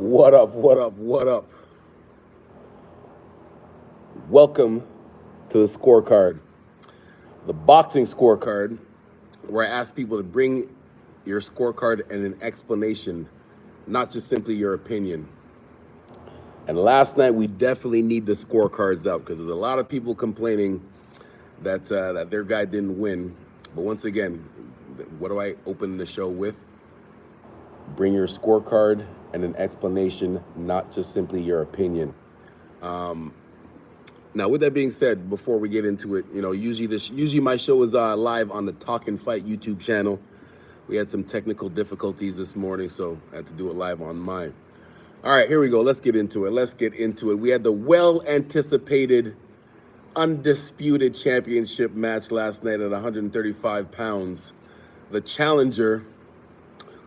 What up, what up, what up? Welcome to the scorecard, the boxing scorecard, where I ask people to bring your scorecard and an explanation, not just simply your opinion. And last night, we definitely need the scorecards out because there's a lot of people complaining that their guy didn't win. But once again, what do I open the show with? Bring your scorecard and an explanation, not just simply your opinion. Now, with that being said, before we get into it, usually my show is live on the Talkin' Fight YouTube channel. We had some technical difficulties this morning, so I had to do it live on mine. All right, here we go. Let's get into it. We had the well-anticipated, undisputed championship match last night at 135 pounds. The challenger,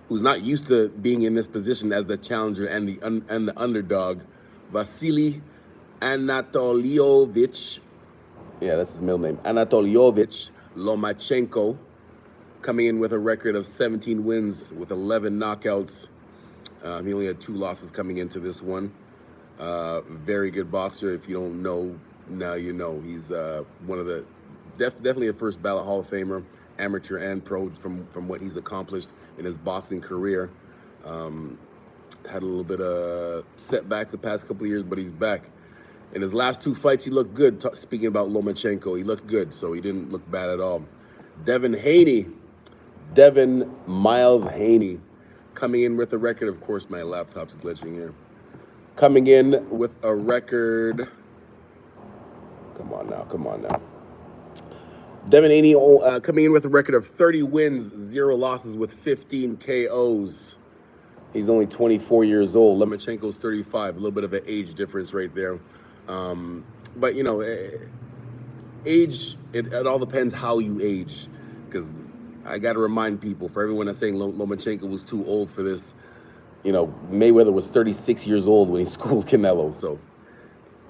who's not used to being in this position as the challenger and the underdog, Vasily Anatolievich, that's his middle name, Anatolievich Lomachenko, coming in with a record of 17 wins with 11 knockouts. He only had 2 losses coming into this one. Very good boxer. If you don't know, now you know. He's one of the definitely a first ballot Hall of Famer, amateur and pro, from what he's accomplished in his boxing career. Had a little bit of setbacks the past couple of years, but he's back. In his last 2 fights, he looked good. Speaking about Lomachenko, he looked good, so he didn't look bad at all. Devin Miles Haney, coming in with a record. Of course, my laptop's glitching here. Coming in with a record. Come on now. Devin Haney coming in with a record of 30 wins, 0 losses with 15 KOs. He's only 24 years old. Lomachenko's 35. A little bit of an age difference right there. But age, it all depends how you age. Because I got to remind people, for everyone that's saying Lomachenko was too old for this, Mayweather was 36 years old when he schooled Canelo. So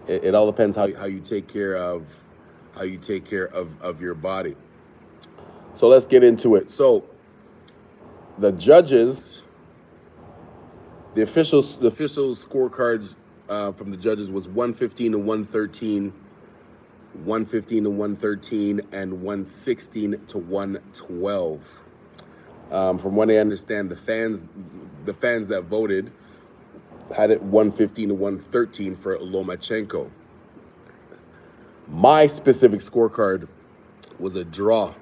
it all depends how you take care of your body. So let's get into it. So the judges, the official scorecards from the judges was 115 to 113, 115 to 113, and 116 to 112. From what I understand, the fans that voted had it 115 to 113 for Lomachenko. My specific scorecard was a draw.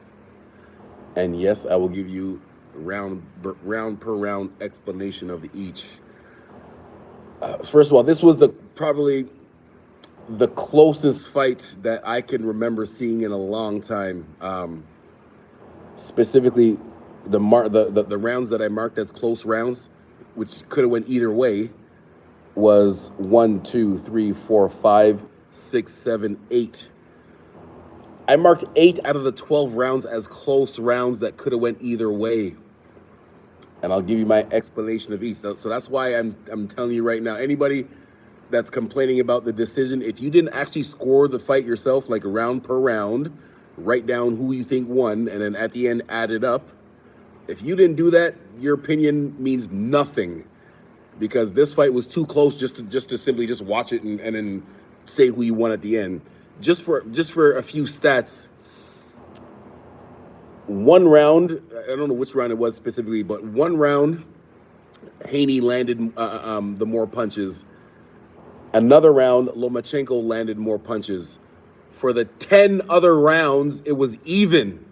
And yes, I will give you round per round explanation of each. First of all, this was probably the closest fight that I can remember seeing in a long time. Specifically, the rounds that I marked as close rounds, which could have went either way, was 1, 2, 3, 4, 5, 6, 7, 8. I marked 8 out of the 12 rounds as close rounds that could have went either way. And I'll give you my explanation of each. So that's why I'm telling you right now, anybody that's complaining about the decision, if you didn't actually score the fight yourself, like round per round, write down who you think won, and then at the end add it up. If you didn't do that, your opinion means nothing, because this fight was too close just to simply just watch it and then say who you won at the end. Just for a few stats. One round, I don't know which round it was specifically, but one round, Haney landed the more punches. Another round, Lomachenko landed more punches. For the 10 other rounds, it was even,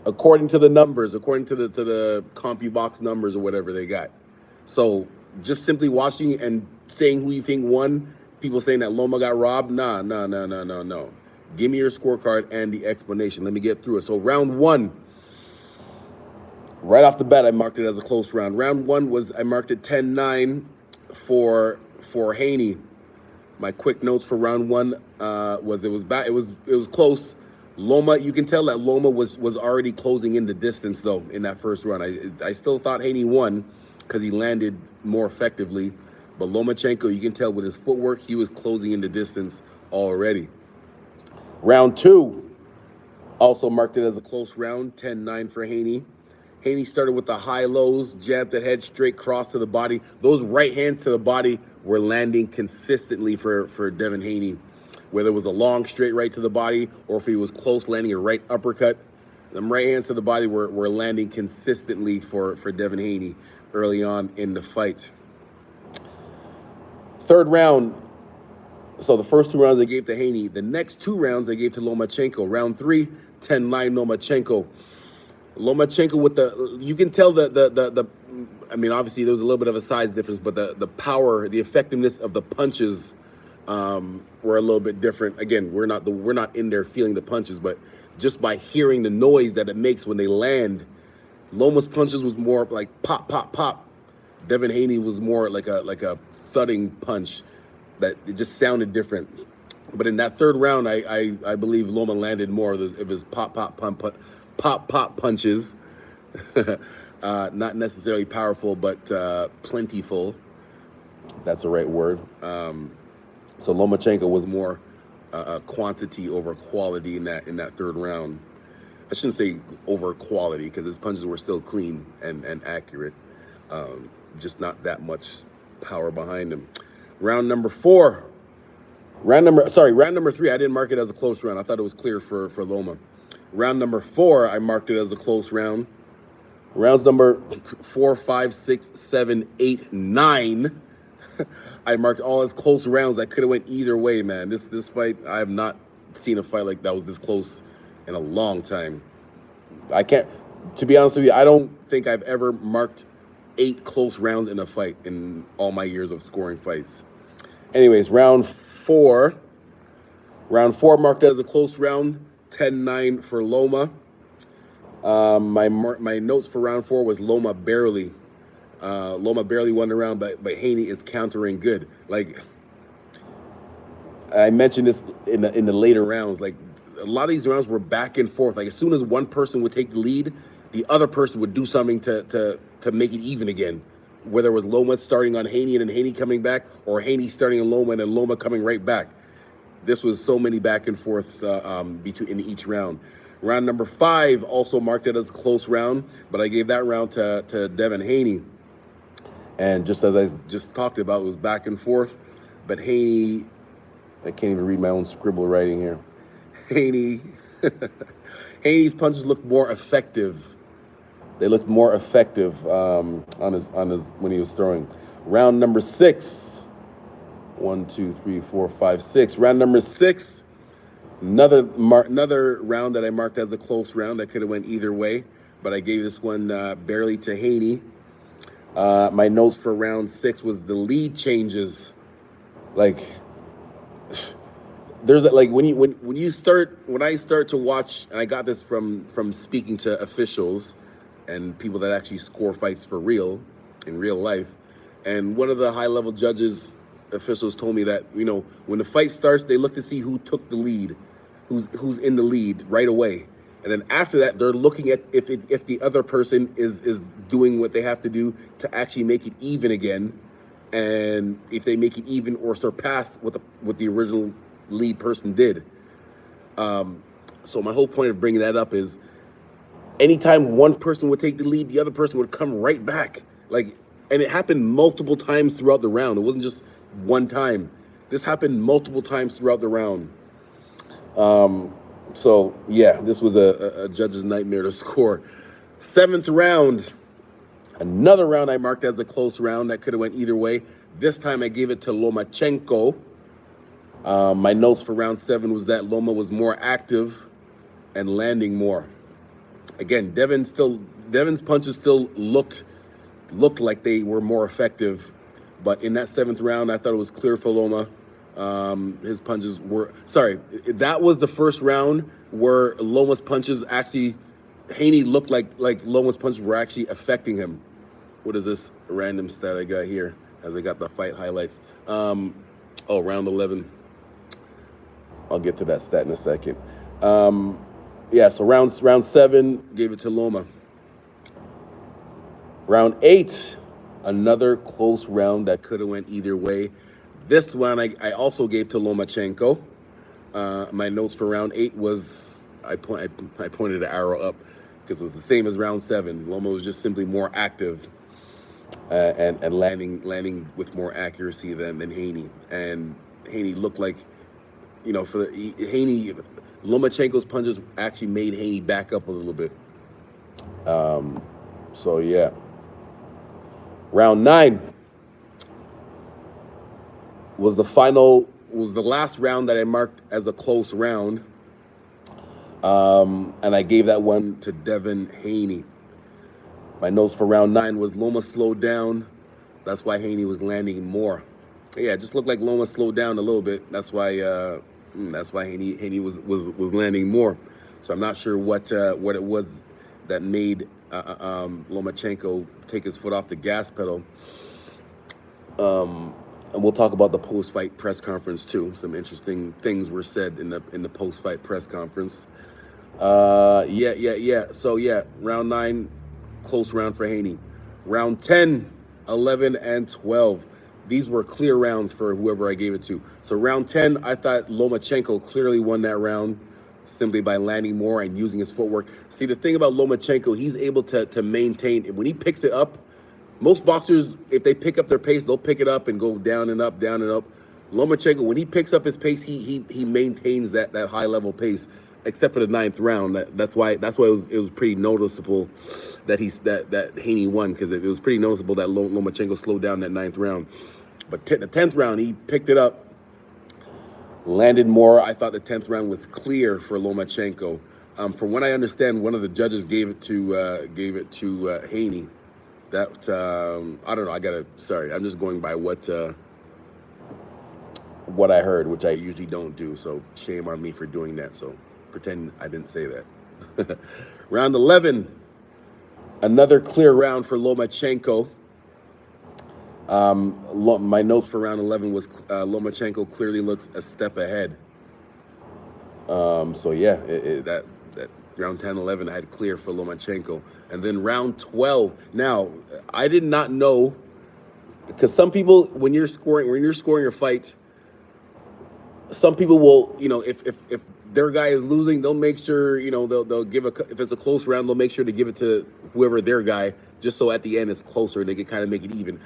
according to the numbers, according to the CompuBox numbers or whatever they got. So just simply watching and saying who you think won, people saying that Loma got robbed, no. Give me your scorecard and the explanation. Let me get through it. So round 1, right off the bat, I marked it as a close round. Round 1 I marked it 10-9 for Haney. My quick notes for round 1 was it was close. Loma, you can tell that Loma was already closing in the distance though in that first round. I still thought Haney won because he landed more effectively, but Lomachenko, you can tell with his footwork, he was closing in the distance already. Round 2, also marked it as a close round, 10-9 for Haney. Haney started with the high lows, jabbed the head straight cross to the body. Those right hands to the body were landing consistently for Devin Haney. Whether it was a long straight right to the body or if he was close landing a right uppercut, them right hands to the body were landing consistently for Devin Haney early on in the fight. Third round, so the first 2 rounds I gave to Haney. The next 2 rounds I gave to Lomachenko. Round 3, 10-9 Lomachenko. Lomachenko with the, you can tell the I mean, obviously there was a little bit of a size difference, but the power, the effectiveness of the punches were a little bit different. Again, we're not in there feeling the punches, but just by hearing the noise that it makes when they land, Loma's punches was more like pop, pop, pop. Devin Haney was more like a thudding punch that it just sounded different. But in that third round, I believe Loma landed more of his pop, pop, pump, pop, pop punches. Not necessarily powerful, but plentiful. That's the right word. So Lomachenko was more quantity over quality in that third round. I shouldn't say over quality because his punches were still clean and accurate. Just not that much power behind him. Round number 4. Round number 3, I didn't mark it as a close round. I thought it was clear for Loma. Round number 4, I marked it as a close round. Rounds number 4, 5, 6, 7, 8, 9. I marked all as close rounds that could have went either way, man. This fight, I have not seen a fight like that was this close in a long time. I can't, to be honest with you, I don't think I've ever marked 8 close rounds in a fight in all my years of scoring fights. Anyways, round 4 marked as a close round, 10-9 for Loma. My notes for round 4 was Loma barely. Loma barely won the round, but Haney is countering good. Like I mentioned this in the later rounds, like a lot of these rounds were back and forth. Like as soon as one person would take the lead, the other person would do something to make it even again. Whether it was Loma starting on Haney and then Haney coming back, or Haney starting on Loma and then Loma coming right back. This was so many back and forths in each round. Round number 5 also marked it as a close round, but I gave that round to Devin Haney. And just as I just talked about, it was back and forth. But Haney, I can't even read my own scribble writing here. Haney's punches looked more effective. They looked more effective on his when he was throwing. Round number 6. 1, 2, 3, 4, 5, 6. Round number 6. Another round that I marked as a close round that could have went either way, but I gave this one barely to Haney. My notes for round 6 was the lead changes. Like there's like when I start to watch, and I got this from speaking to officials and people that actually score fights for real in real life, and one of the high level officials told me that, you know, when the fight starts, they look to see who took the lead, who's in the lead right away. And then after that, they're looking at if the other person is doing what they have to do to actually make it even again. And if they make it even or surpass what the original lead person did. So my whole point of bringing that up is anytime one person would take the lead, the other person would come right back. And it happened multiple times throughout the round. It wasn't just one time. This happened multiple times throughout the round. So yeah, this was a judge's nightmare to score. 7th round, another round I marked as a close round that could have went either way. This time I gave it to Lomachenko. My notes for round 7 was that Loma was more active and landing more. Again, Devin's punches still looked like they were more effective, but in that 7th round, I thought it was clear for Loma. His punches were, that was the first round where Loma's punches actually, Haney looked like Loma's punches were actually affecting him. What is this random stat I got here as I got the fight highlights? Round 11. I'll get to that stat in a second. Yeah, so round 7, gave it to Loma. Round 8, another close round that could have went either way. This one I also gave to Lomachenko. My notes for round 8 was, I pointed an arrow up. because it was the same as round 7. Loma was just simply more active and landing with more accuracy than Haney. And Haney looked like, for Haney, Lomachenko's punches actually made Haney back up a little bit. So yeah, round 9 was the last round that I marked as a close round. And I gave that one to Devin Haney. My notes for round 9 was Loma slowed down. That's why Haney was landing more. Yeah, it just looked like Loma slowed down a little bit. That's why Haney was landing more. So I'm not sure what it was that made Lomachenko take his foot off the gas pedal. And we'll talk about the post-fight press conference too. Some interesting things were said in the post-fight press conference. Yeah. So yeah, round 9, close round for Haney. Round 10, 11, and 12. These were clear rounds for whoever I gave it to. So round 10, I thought Lomachenko clearly won that round simply by landing more and using his footwork. See, the thing about Lomachenko, he's able to maintain, when he picks it up, most boxers, if they pick up their pace, they'll pick it up and go down and up, down and up. Lomachenko, when he picks up his pace, he maintains that high level pace, except for the 9th round. That's why it was pretty noticeable that Haney won, because it was pretty noticeable that Lomachenko slowed down that 9th round. But the 10th round, he picked it up, landed more. I thought the 10th round was clear for Lomachenko. From what I understand, one of the judges gave it to Haney. That I don't know. Sorry, I'm just going by what I heard, which I usually don't do. So shame on me for doing that. So pretend I didn't say that. Round 11, another clear round for Lomachenko. My notes for round 11 was Lomachenko clearly looks a step ahead. So yeah, that round 10, 11, I had clear for Lomachenko. And then round 12. Now, I did not know, because some people, when you're scoring your fight, some people will, if their guy is losing, they'll make sure, they'll give if it's a close round, they'll make sure to give it to whoever their guy, just so at the end it's closer and they can kind of make it even.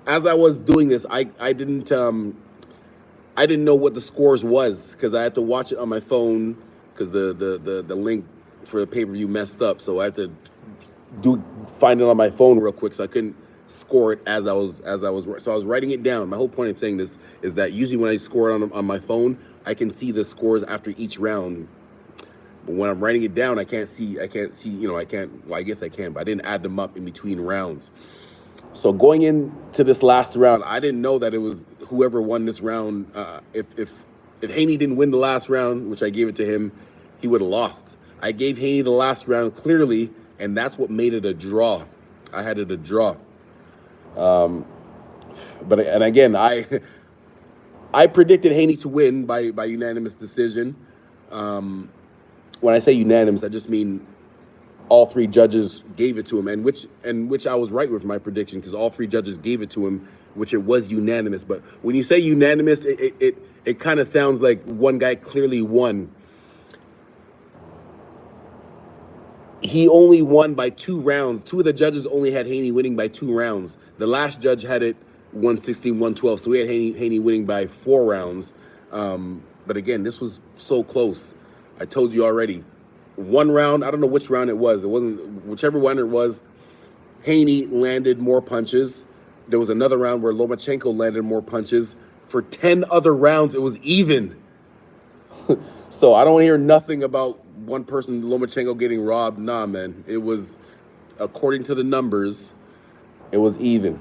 As I was doing this, I didn't know what the scores was, because I had to watch it on my phone, because the link for the pay-per-view messed up, so I had to find it on my phone real quick, so I couldn't score it as I was writing it down. My whole point of saying this is that usually when I score it on my phone, I can see the scores after each round. But when I'm writing it down, I can't see, well, I guess I can, but I didn't add them up in between rounds. So going into this last round, I didn't know that it was whoever won this round. If Haney didn't win the last round, which I gave it to him, he would have lost. I gave Haney the last round clearly, and that's what made it a draw. I had it a draw. But again, I predicted Haney to win by unanimous decision. When I say unanimous, I just mean all 3 judges gave it to him, and which I was right with my prediction, because all 3 judges gave it to him, which it was unanimous. But when you say unanimous, it kind of sounds like one guy clearly won. He only won by 2 rounds. 2 of the judges only had Haney winning by 2 rounds. The last judge had it 116-112, so we had Haney winning by 4 rounds. But again, this was so close. I told you already. 1 round, I don't know which round it was. It wasn't, whichever one it was, Haney landed more punches. There was another round where Lomachenko landed more punches. For 10 other rounds, it was even. So I don't hear nothing about one person, Lomachenko, getting robbed. Nah, man. It was, according to the numbers, it was even.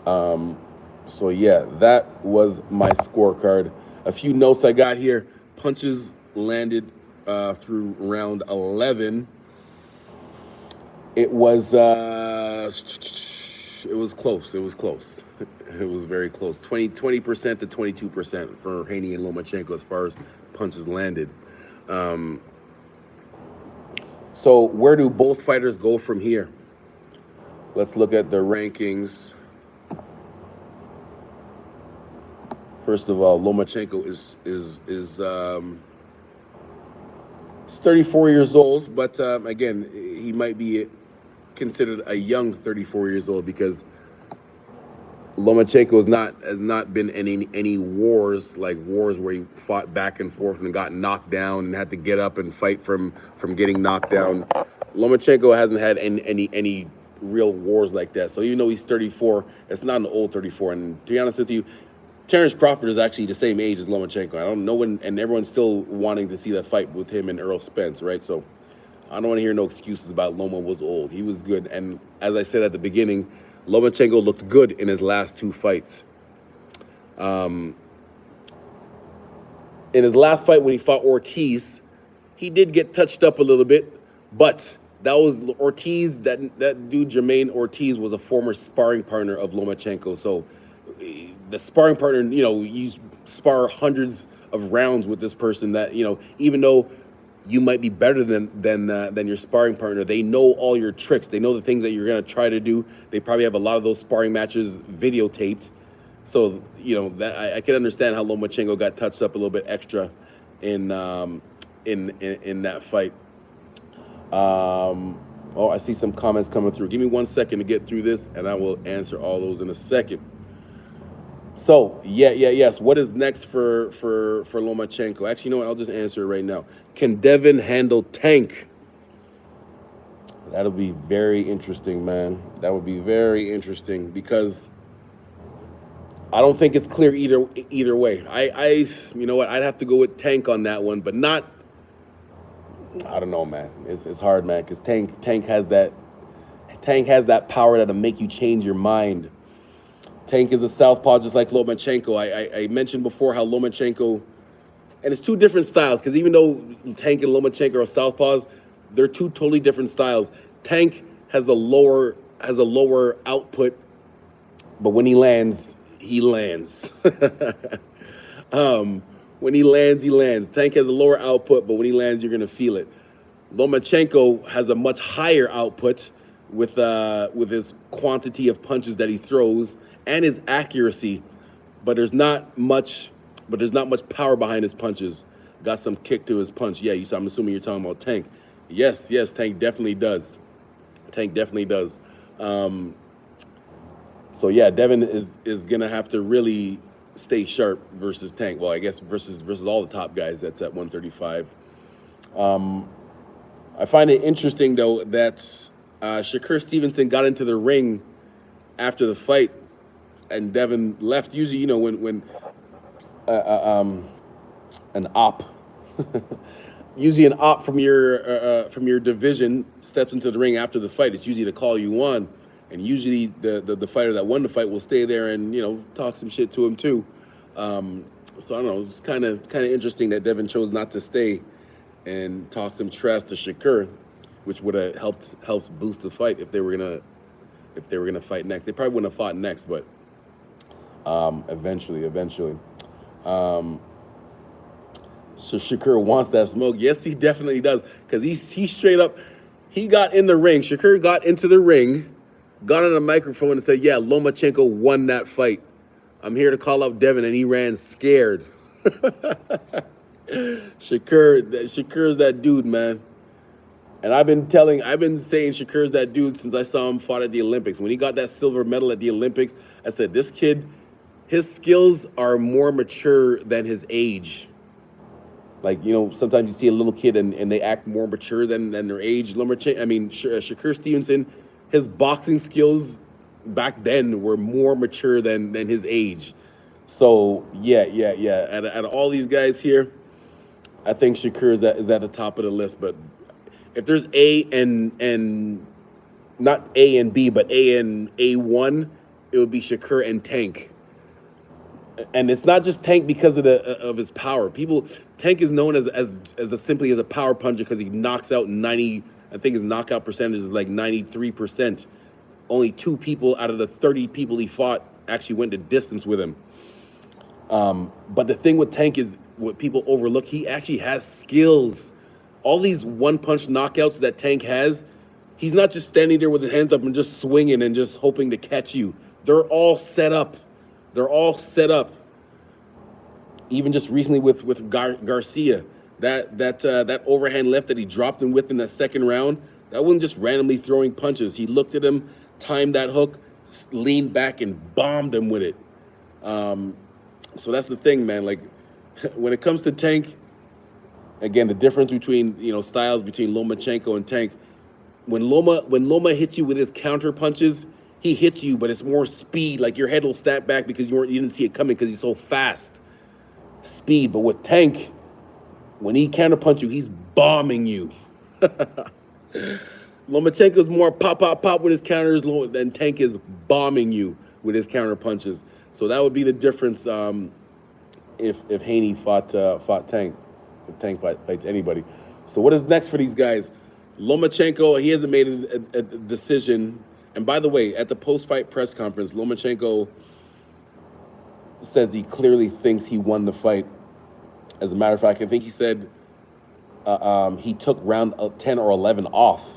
So yeah, that was my scorecard. A few notes I got here. Punches landed through round 11. It was close. It was close. It was very close. 20% to 22% for Haney and Lomachenko as far as punches landed. So where do both fighters go from here? Let's look at the rankings. First of all, Lomachenko is He's 34 years old, but again, he might be considered a young 34 years old because Lomachenko has not been any wars like wars where he fought back and forth and got knocked down and had to get up and fight from getting knocked down. Lomachenko hasn't had any real wars like that. So even though he's 34, it's not an old 34. And to be honest with you, Terrence Crawford is actually the same age as Lomachenko. I don't know when, and everyone's still wanting to see that fight with him and Errol Spence, right? So I don't want to hear no excuses about Loma was old. He was good, and as I said at the beginning, Lomachenko looked good in his last two fights. In his last fight when he fought Ortiz, he did get touched up a little bit, but that was Ortiz. That dude Jermaine Ortiz was a former sparring partner of Lomachenko. So the sparring partner, you spar hundreds of rounds with this person. That even though you might be better than your sparring partner, they know all your tricks. They know the things that you're gonna try to do. They probably have a lot of those sparring matches videotaped. So that I can understand how Lomachenko got touched up a little bit extra in that fight. I see some comments coming through. Give me 1 second to get through this, and I will answer all those in a second. So yes. What is next for Lomachenko? Actually, you know what? I'll just answer it right now. Can Devin handle Tank? That'll be very interesting, man. That would be very interesting because I don't think it's clear either way. You know what? I'd have to go with Tank on that one, but not. I don't know, man. It's hard, man, because Tank has that power that'll make you change your mind. Tank is a southpaw just like Lomachenko. I mentioned before how Lomachenko, and it's two different styles, because even though Tank and Lomachenko are southpaws, they're two totally different styles. Tank has a lower output, but when he lands, he lands. When he lands. Tank has a lower output, but when he lands, you're gonna feel it. Lomachenko has a much higher output with his quantity of punches that he throws and his accuracy, but there's not much power behind his punches. Got some kick to his punch. Yeah, I'm assuming you're talking about Tank. Yes, Tank definitely does. So yeah, Devin is gonna have to really stay sharp versus Tank. Well, I guess versus all the top guys that's at 135. I find it interesting though that Shakur Stevenson got into the ring after the fight, and Devin left. Usually, when an op, usually an op from your division steps into the ring after the fight, it's usually to call you on, and usually the fighter that won the fight will stay there and talk some shit to him too. So I don't know. It's kind of interesting that Devin chose not to stay and talk some trash to Shakur, which would have helped boost the fight if they were gonna fight next. They probably wouldn't have fought next, but eventually. So Shakur wants that smoke. Yes, he definitely does, because he straight up, he got in the ring. Shakur got into the ring, got on the microphone and said, "Yeah, Lomachenko won that fight. I'm here to call out Devin," and he ran scared. Shakur's that dude, man. And I've been saying Shakur's that dude since I saw him fought at the Olympics. When he got that silver medal at the Olympics, I said, this kid, his skills are more mature than his age. Like, sometimes you see a little kid and they act more mature than their age. Shakur Stevenson, his boxing skills back then were more mature than his age. So yeah. Out of all these guys here, I think Shakur is at the top of the list. But if there's A and not A and B, but A and A1, it would be Shakur and Tank. And it's not just Tank because of his power. Tank is known as simply as a power puncher because he knocks out 90. I think his knockout percentage is like 93%. Only 2 people out of the 30 people he fought actually went the distance with him. But the thing with Tank is what people overlook. He actually has skills. All these one-punch knockouts that Tank has, he's not just standing there with his hands up and just swinging and just hoping to catch you. They're all set up. Even just recently with Garcia, That overhand left that he dropped him with in that second round, that wasn't just randomly throwing punches. He looked at him, timed that hook, leaned back and bombed him with it. Um, so that's the thing, man. Like when it comes to Tank, again, the difference between styles between Lomachenko and Tank. When Loma hits you with his counter punches, he hits you, but it's more speed. Like your head will snap back because you didn't see it coming because he's so fast. Speed, but with Tank, when he counterpunch you, he's bombing you. Lomachenko's more pop, pop, pop with his counters, than Tank is bombing you with his counter punches. So that would be the difference if Haney fought Tank, if Tank fights anybody. So what is next for these guys? Lomachenko, he hasn't made a decision. And by the way, at the post-fight press conference, Lomachenko says he clearly thinks he won the fight. As a matter of fact, I think he said he took round 10 or 11 off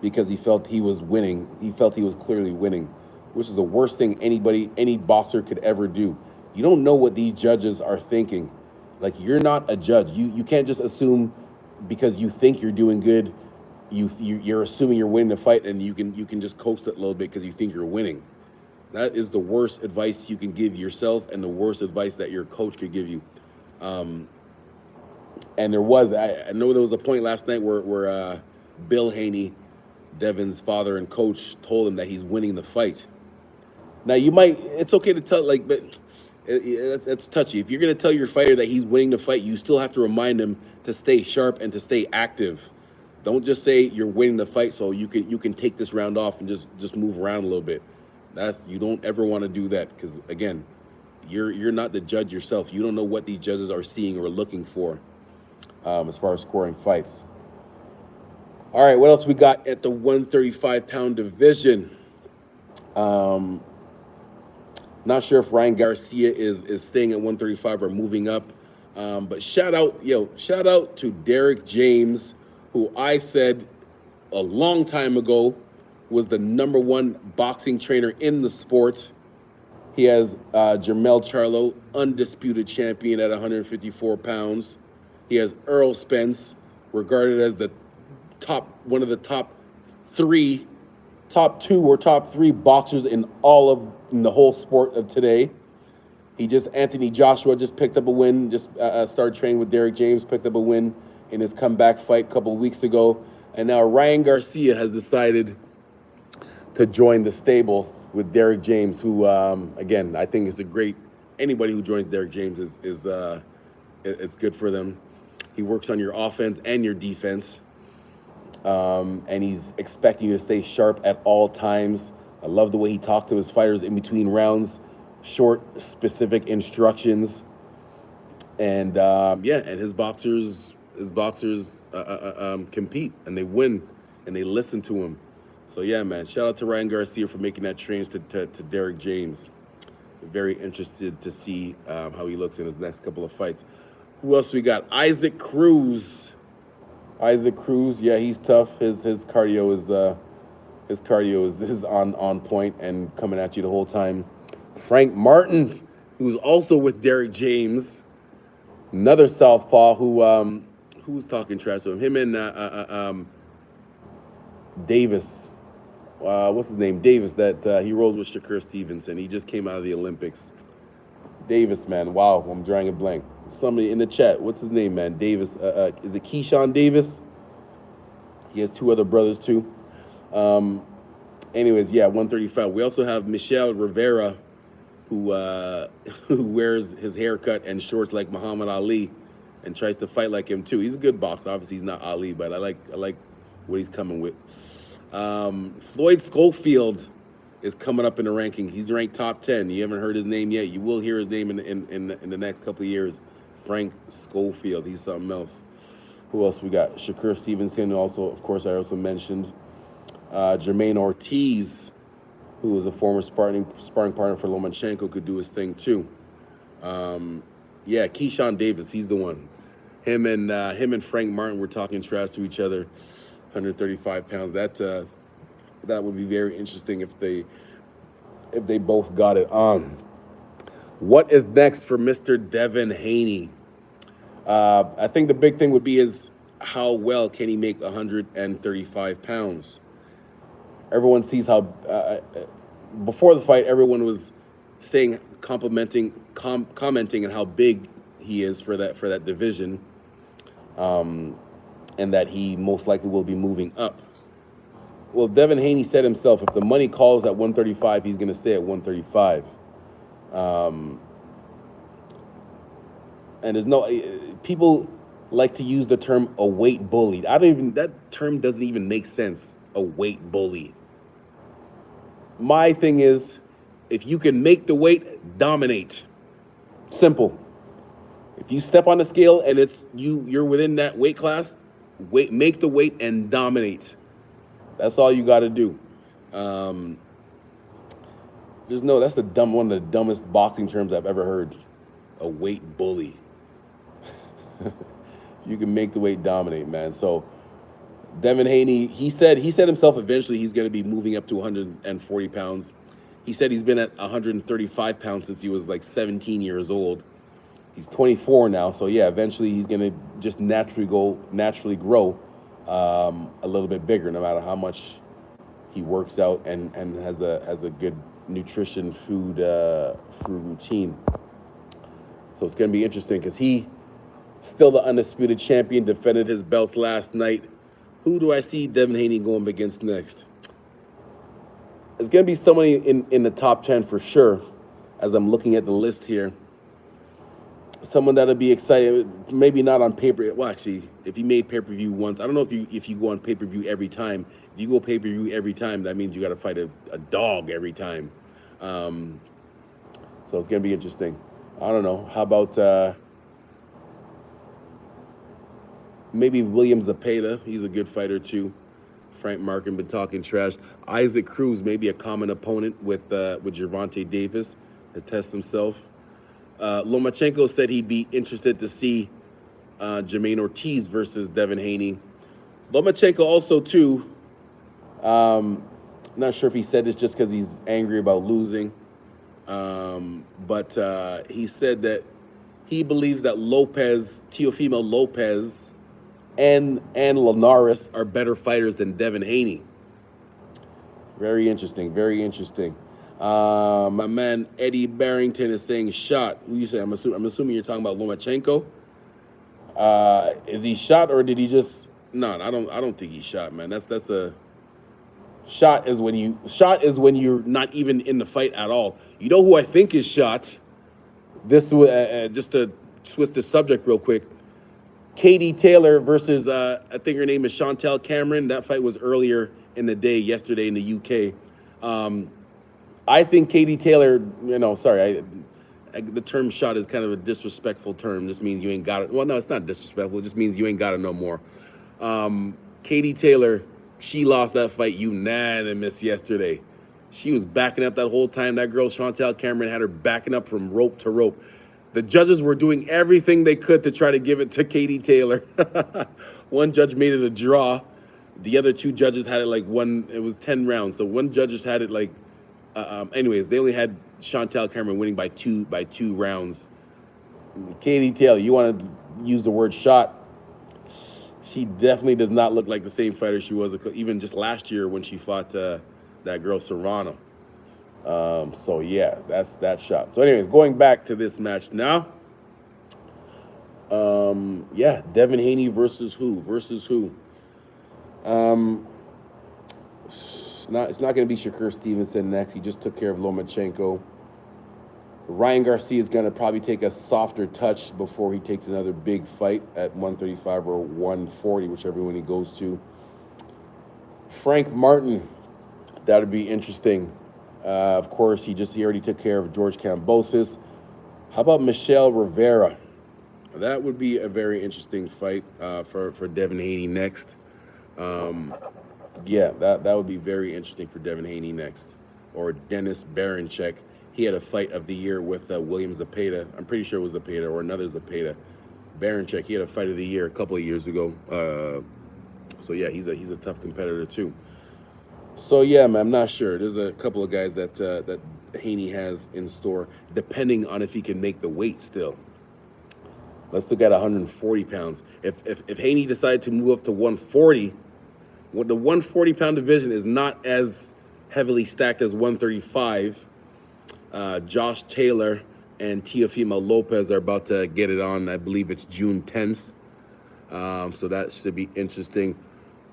because he felt he was winning. He felt he was clearly winning, which is the worst thing any boxer could ever do. You don't know what these judges are thinking. Like, you're not a judge. You can't just assume because you think you're doing good, you're assuming you're winning the fight, and you can just coast it a little bit because you think you're winning. That is the worst advice you can give yourself, and the worst advice that your coach could give you. And I know there was a point last night where Bill Haney, Devin's father and coach, told him that he's winning the fight. Now it's okay to tell, but that's touchy. If you're going to tell your fighter that he's winning the fight, you still have to remind him to stay sharp and to stay active. Don't just say you're winning the fight so you can take this round off and just move around a little bit. You don't ever want to do that because, again, you're not the judge yourself. You don't know what these judges are seeing or looking for as far as scoring fights. All right, what else we got at the 135-pound division? Not sure if Ryan Garcia is staying at 135 or moving up. But shout out to Derek James, who I said a long time ago was the #1 boxing trainer in the sport. He has Jermell Charlo, undisputed champion at 154 pounds. He has Earl Spence, regarded as one of the top two or top three boxers in the whole sport of today. Anthony Joshua just picked up a win, started training with Derek James, picked up a win in his comeback fight a couple of weeks ago. And now Ryan Garcia has decided to join the stable with Derek James, who, again, I think is anybody who joins Derek James is good for them. He works on your offense and your defense. And he's expecting you to stay sharp at all times. I love the way he talks to his fighters in between rounds, short, specific instructions. And and his boxers compete and they win and they listen to him. So yeah, man, shout out to Ryan Garcia for making that change to Derek James. Very interested to see how he looks in his next couple of fights. Who else we got? Isaac Cruz, yeah, he's tough. His cardio is on point and coming at you the whole time. Frank Martin, who's also with Derek James, another southpaw who's talking trash to him. Him and Davis. What's his name? Davis. That he rolled with Shakur Stevenson. He just came out of the Olympics. Davis, man. Wow, I'm drawing a blank. Somebody in the chat. What's his name, man? Davis. Is it Keyshawn Davis? He has two other brothers too. Anyways, yeah, 135. We also have Michelle Rivera, who wears his haircut and shorts like Muhammad Ali, and tries to fight like him too. He's a good boxer. Obviously, he's not Ali, but I like what he's coming with. Floyd Schofield is coming up in the ranking. He's ranked top 10. You haven't heard his name yet. You will hear his name in the next couple of years. Frank Schofield. He's something else. Who else we got? Shakur Stevenson. Also, of course, I also mentioned Jermaine Ortiz, who was a former sparring partner for Lomachenko, could do his thing too. Keyshawn Davis. He's the one. Him and Frank Martin were talking trash to each other. 135 pounds. That would be very interesting if they both got it on. What is next for Mr. Devin Haney? I think the big thing would be is how well can he make 135 pounds. Everyone sees how before the fight, everyone was saying commenting on how big he is for that division, and that he most likely will be moving up. Well, Devin Haney said himself, if the money calls at 135, he's going to stay at 135. And there's no people like to use the term a weight bully. That term doesn't even make sense. A weight bully. My thing is, if you can make the weight, dominate. Simple. If you step on the scale and you're within that weight class, make the weight and dominate. That's all you got to do. That's one of the dumbest boxing terms I've ever heard. A weight bully. You can make the weight, dominate, man. So Devin Haney, he said himself eventually he's going to be moving up to 140 pounds. He said he's been at 135 pounds since he was like 17 years old. He's 24 now, so yeah, eventually he's going to just naturally grow a little bit bigger, no matter how much he works out and has a good nutrition food routine. So it's going to be interesting because he still the undisputed champion, defended his belts last night. Who do I see Devin Haney going against next? There's going to be somebody in the top 10 for sure, as I'm looking at the list here. Someone that'll be excited, maybe not on paper. Well, actually, if he made pay-per-view once, I don't know if you go on pay-per-view every time. If you go pay-per-view every time, that means you got to fight a dog every time. So it's going to be interesting. I don't know. How about maybe William Zepeda? He's a good fighter too. Frank Markin been talking trash. Isaac Cruz, maybe a common opponent with Gervonta Davis to test himself. Lomachenko said he'd be interested to see Jermaine Ortiz versus Devin Haney. Lomachenko also too. Not sure if he said this just because he's angry about losing, but he said that he believes that Teofimo Lopez, and Linares are better fighters than Devin Haney. Very interesting. Very interesting. My man Eddie Barrington is saying shot. Who you say? I'm assuming you're talking about Lomachenko. Is he shot or did he just? No, I don't think he's shot, man. That's a shot is when you're not even in the fight at all. You know who I think is shot? This just to twist the subject real quick. Katie Taylor versus I think her name is Chantel Cameron. That fight was earlier in the day, yesterday in the UK. I think Katie Taylor, the term shot is kind of a disrespectful term. This means you ain't got it. Well, no, it's not disrespectful. It just means you ain't got it no more. Katie Taylor, she lost that fight unanimous yesterday. She was backing up that whole time. That girl, Chantel Cameron, had her backing up from rope to rope. The judges were doing everything they could to try to give it to Katie Taylor. One judge made it a draw. The other two judges had it it was 10 rounds. So one judge just had it anyways, they only had Chantel Cameron winning by two rounds. Katie Taylor, you want to use the word shot? She definitely does not look like the same fighter she was even just last year when she fought that girl Serrano. So yeah, that's that shot. So anyways, going back to this match now. Yeah, Devin Haney versus who? It's not going to be Shakur Stevenson next. He just took care of Lomachenko. Ryan Garcia is going to probably take a softer touch before he takes another big fight at 135 or 140, whichever one he goes to. Frank Martin, that would be interesting. Of course, he already took care of George Kambosos. How about Michelle Rivera? That would be a very interesting fight for Devin Haney next. Yeah, that would be very interesting for Devin Haney next. Or Dennis Baranchek. He had a fight of the year with William Zepeda. I'm pretty sure it was Zepeda or another Zepeda. Baranchek, he had a fight of the year a couple of years ago. So yeah, he's a tough competitor too. So yeah, man, I'm not sure. There's a couple of guys that Haney has in store, depending on if he can make the weight still. Let's look at 140 pounds. If Haney decided to move up to 140, what the 140-pound division is not as heavily stacked as 135. Josh Taylor and Teofimo Lopez are about to get it on. I believe it's June 10th. So that should be interesting.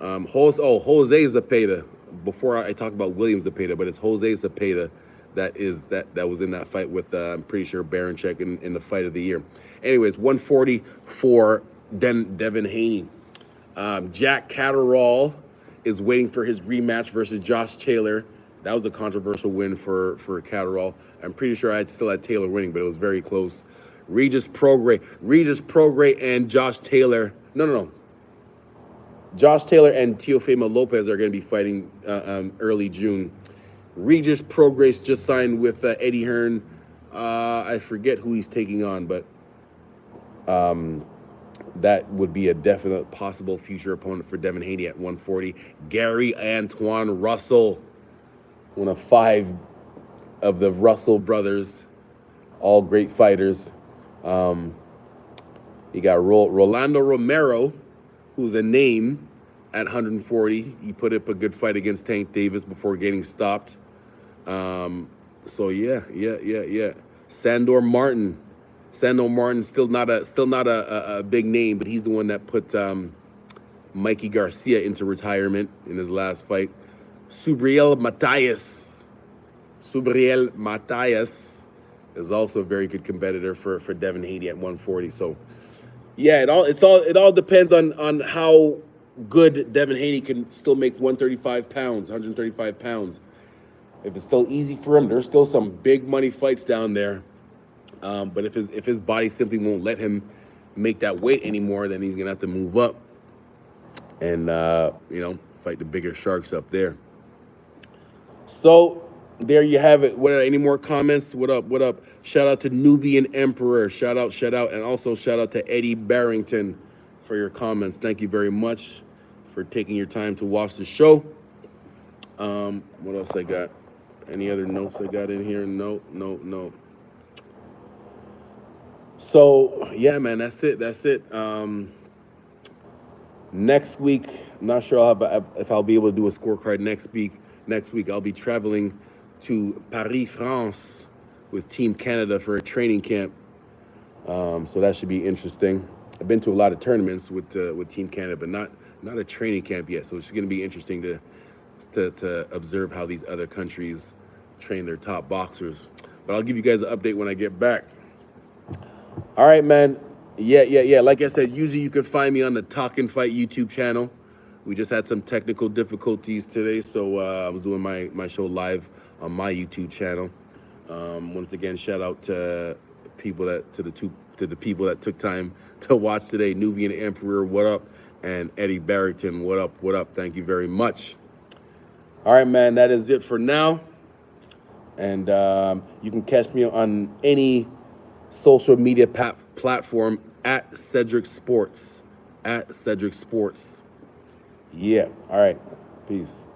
Jose Zepeda. Before I talk about William Zepeda, but it's Jose Zepeda that was in that fight with I'm pretty sure Baranchek in the fight of the year. Anyways, 140 for Devin Haney. Jack Catterall is waiting for his rematch versus Josh Taylor. That was a controversial win for Catterall. I'm pretty sure I still had Taylor winning, but it was very close. Regis Prograis and Josh Taylor. No. Josh Taylor and Teofimo Lopez are going to be fighting early June. Regis Prograis just signed with Eddie Hearn. I forget who he's taking on, but that would be a definite possible future opponent for Devin Haney at 140. Gary Antoine Russell, one of 5 of the Russell brothers, all great fighters. You got Rolando Romero, who's a name at 140. He put up a good fight against Tank Davis before getting stopped. So yeah. Sandor Martin still not a big name, but he's the one that put Mikey Garcia into retirement in his last fight. Subriel Matias is also a very good competitor for Devin Haney at 140. So yeah, it all depends on how good Devin Haney can still make 135 pounds. If it's still easy for him, there's still some big money fights down there. But if his body simply won't let him make that weight anymore, then he's gonna have to move up and fight the bigger sharks up there. So there you have it. What any more comments? What up? Shout out to Nubian Emperor. Shout out, and also shout out to Eddie Barrington for your comments. Thank you very much for taking your time to watch the show. What else I got? Any other notes I got in here? No. So yeah, man, that's it. Next week, I'm not sure if I'll be able to do a scorecard next week. Next week, I'll be traveling to Paris, France, with Team Canada for a training camp. So that should be interesting. I've been to a lot of tournaments with Team Canada, but not a training camp yet. So it's going to be interesting to observe how these other countries train their top boxers. But I'll give you guys an update when I get back. All right, man. Yeah. Like I said, usually you can find me on the Talkin' Fight YouTube channel. We just had some technical difficulties today, so I was doing my show live on my YouTube channel. Once again, shout out to the people that took time to watch today. Nubian Emperor, what up? And Eddie Barrington, what up? Thank you very much. All right, man, that is it for now. And you can catch me on any social media platform at Cedric Sports. Yeah. All right. Peace.